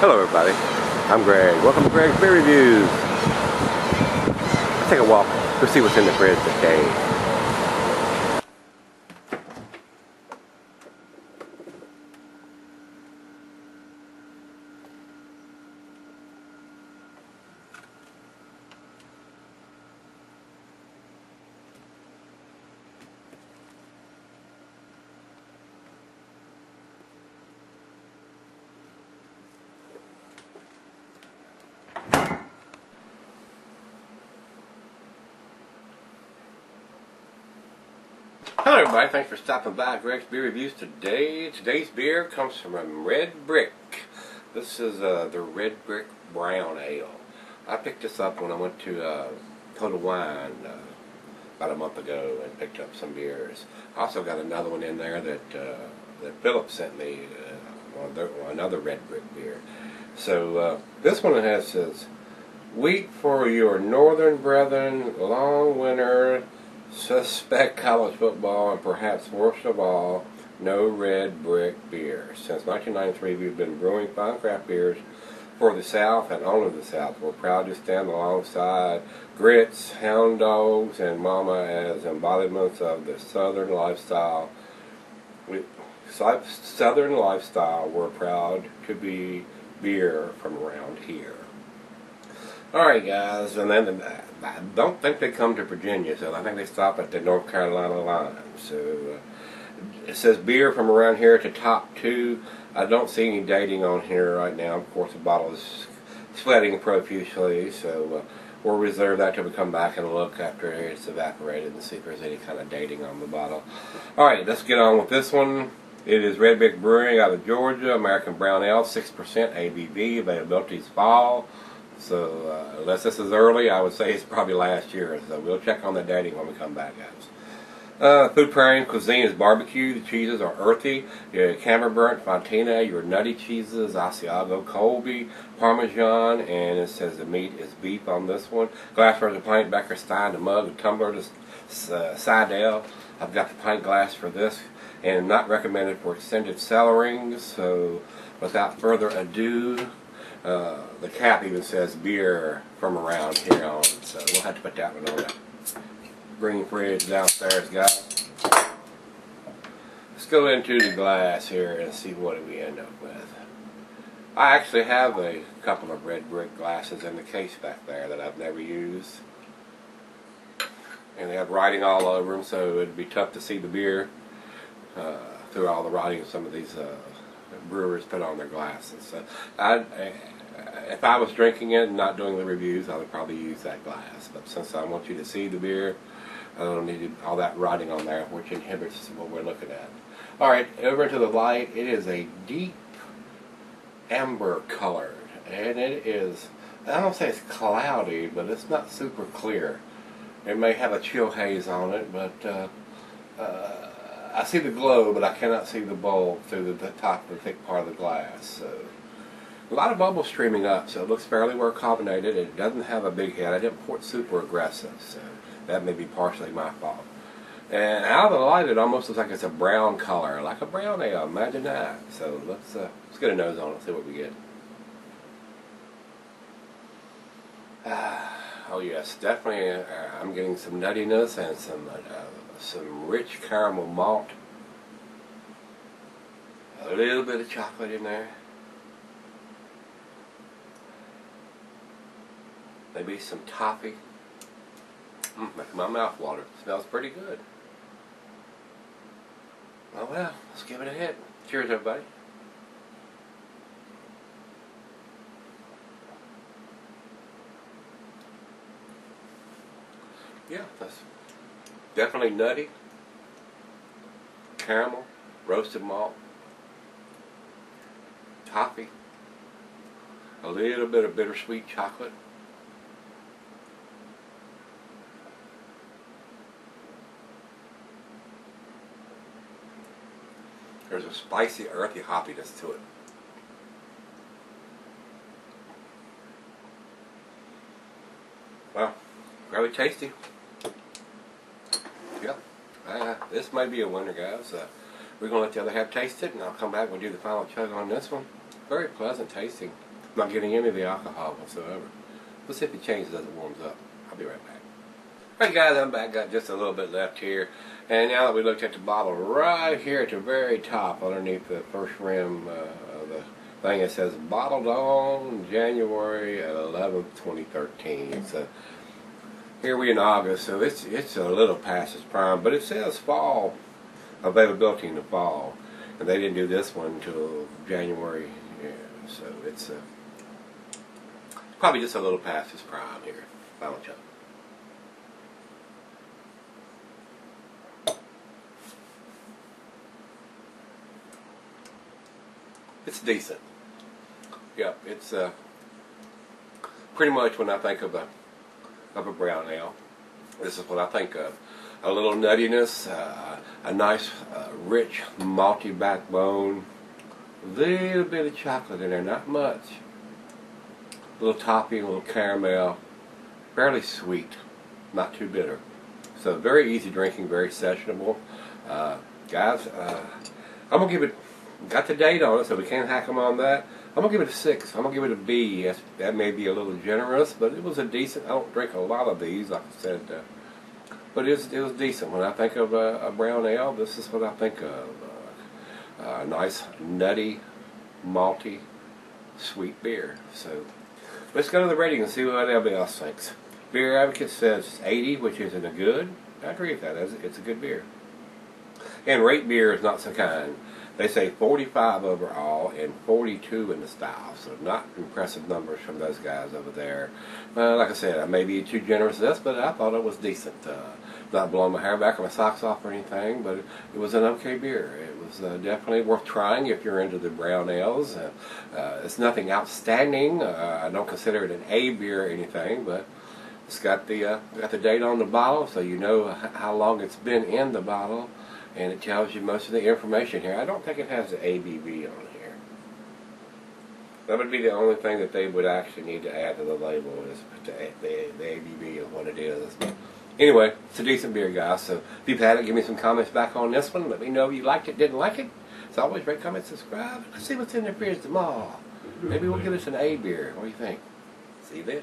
Hello everybody, I'm Greg. Welcome to Gregsbeerreviews. Let's take a walk to see what's in the fridge today. Hello everybody, thanks for stopping by Gregsbeerreviews today. Today's beer comes from Red Brick. This is the Red Brick Brown Ale. I picked this up when I went to Total Wine about a month ago and picked up some beers. I also got another one in there that Philip sent me, another Red Brick beer. So this one says, wheat for your northern brethren, long winter, suspect college football, and perhaps worst of all, no Red Brick beer. Since 1993, we've been brewing fine craft beers for the South and only the South. We're proud to stand alongside grits, hound dogs, and mama as embodiments of the Southern lifestyle. Southern lifestyle, we're proud to be beer from around here. Alright guys, and then I don't think they come to Virginia, so I think they stop at the North Carolina line. So it says beer from around here to top 2. I don't see any dating on here right now. Of course the bottle is sweating profusely, so we'll reserve that till we come back and look after it's evaporated and see if there's any kind of dating on the bottle. Alright, let's get on with this one. It is Red Brick Brewing out of Georgia, American Brown Ale, 6% ABV, availability is fall. So unless this is early, I would say it's probably last year. So we'll check on the dating when we come back, guys. Food pairing cuisine is barbecue. The cheeses are earthy. Your Camembert, Fontina, your nutty cheeses, Asiago, Colby, Parmesan, and it says the meat is beef on this one. Glassware is a pint, Becker Stein, the mug, the tumbler, the Sidel. I've got the pint glass for this, and not recommended for extended cellarings. So without further ado, the cap even says beer from around here on, so we'll have to put that one on that green fridge downstairs, guys. Let's go into the glass here and see what we end up with. I actually have a couple of Red Brick glasses in the case back there that I've never used, and they have writing all over them, so it'd be tough to see the beer through all the writing some of these brewers put on their glasses. So if I was drinking it and not doing the reviews, I would probably use that glass. But since I want you to see the beer, I don't need all that writing on there, which inhibits what we're looking at. Alright, over to the light. It is a deep amber colored, and it is, I don't say it's cloudy, but it's not super clear. It may have a chill haze on it, but I see the glow, but I cannot see the bulb through the top of the thick part of the glass. So a lot of bubbles streaming up, so it looks fairly well carbonated. It doesn't have a big head. I didn't pour it super aggressive, so that may be partially my fault. And out of the light, it almost looks like it's a brown color, like a brown ale. Imagine that. So let's get a nose on it, see what we get. Oh yes, definitely. I'm getting some nuttiness and some rich caramel malt. A little bit of chocolate in there. Maybe some toffee. Making my mouth water. Smells pretty good. Oh well, let's give it a hit. Cheers, everybody. Yeah, that's definitely nutty. Caramel, roasted malt, toffee, a little bit of bittersweet chocolate. There's a spicy, earthy hoppiness to it. Well, very tasty. Yep. This may be a winner, guys. We're going to let the other half taste it, and I'll come back and do the final chug on this one. Very pleasant tasting. Not getting any of the alcohol whatsoever. Let's see if it changes as it warms up. I'll be right back. Alright guys, I'm back. Got just a little bit left here. And now that we looked at the bottle right here at the very top underneath the first rim of the thing, it says bottled on January 11th, 2013. So here we in August, so it's a little past its prime, but it says fall availability in the fall. And they didn't do this one until January, yeah, so it's probably just a little past its prime here. Final chug. It's decent. Yep, it's pretty much when I think of a brown ale, this is what I think of. A little nuttiness, a nice rich malty backbone, a little bit of chocolate in there, not much. A little topping, a little caramel, fairly sweet, not too bitter. So very easy drinking, very sessionable. Guys, I'm going to give it, got the date on it so we can't hack them on that. I'm going to give it a 6. I'm going to give it a B. That may be a little generous, but it was a decent, I don't drink a lot of these, like I said, but it was decent. When I think of a brown ale, this is what I think of. A nice, nutty, malty, sweet beer. So let's go to the rating and see what everybody else thinks. Beer Advocate says 80, which isn't a good. I agree with that. It's a good beer. And Rate Beer is not so kind. They say 45 overall and 42 in the style, so not impressive numbers from those guys over there. Like I said, I may be too generous with this, but I thought it was decent. Not blowing my hair back or my socks off or anything, but it was an okay beer. It was definitely worth trying if you're into the brown ales. It's nothing outstanding. I don't consider it an A beer or anything, but it's got the date on the bottle, so you know how long it's been in the bottle. And it tells you most of the information here. I don't think it has the ABV on here. That would be the only thing that they would actually need to add to the label is the ABV of what it is. But anyway, it's a decent beer, guys. So if you've had it, give me some comments back on this one. Let me know if you liked it, didn't like it. As always, rate, comment, subscribe. Let's see what's in the fridge tomorrow. Maybe we'll give us an A beer. What do you think? See you then.